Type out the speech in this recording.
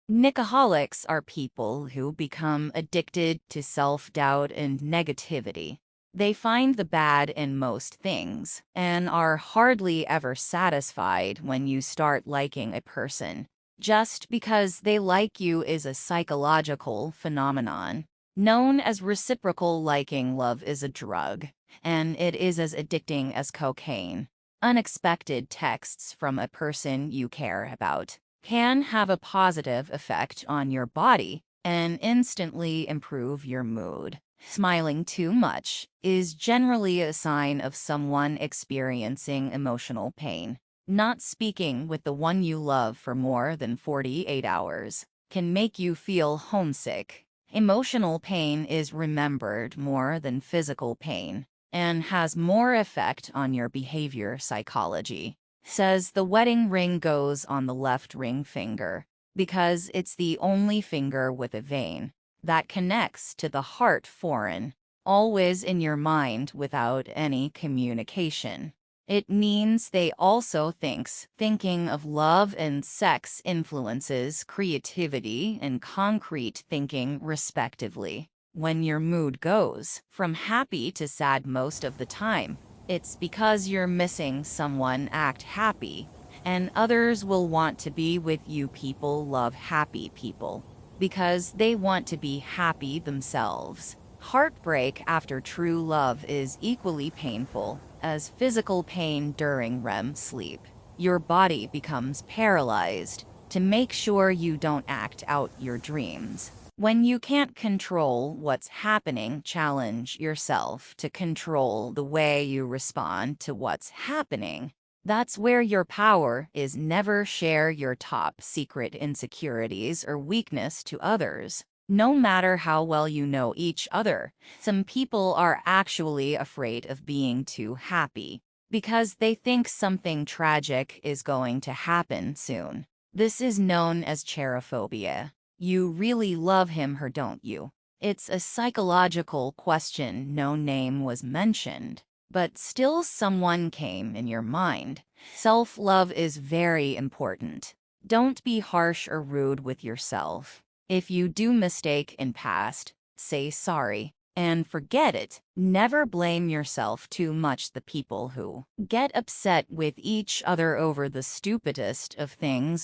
Nicoholics are people who become addicted to self-doubt and negativity. They find the bad in most things and are hardly ever satisfied when you start liking a person. Just because they like you is a psychological phenomenon known as reciprocal liking. Love is a drug, and it is as addicting as cocaine. Unexpected texts from a person you care about can have a positive effect on your body and instantly improve your mood. Smiling too much is generally a sign of someone experiencing emotional pain. Not speaking with the one you love for more than 48 hours can make you feel homesick. Emotional pain is remembered more than physical pain and has more effect on your behavior. Psychology says the wedding ring goes on the left ring finger because it's the only finger with a vein that connects to the heart. Foreign, always in your mind without any communication. It means they also thinking of love and sex influences creativity and concrete thinking respectively. When your mood goes from happy to sad most of the time, it's because you're missing someone. Act happy, and others will want to be with you. People love happy people because they want to be happy themselves. Heartbreak after true love is equally painful as physical pain during REM sleep. Your body becomes paralyzed to make sure you don't act out your dreams. When you can't control what's happening, challenge yourself to control the way you respond to what's happening. That's where your power is. Never share your top secret insecurities or weakness to others. No matter how well you know each other, some people are actually afraid of being too happy because they think something tragic is going to happen soon. This is known as cherophobia. You really love him, her, don't you? It's a psychological question. No name was mentioned, but still someone came in your mind. Self-love is very important. Don't be harsh or rude with yourself. If you do mistake in past, say sorry and forget it. Never blame yourself too much. The people who get upset with each other over the stupidest of things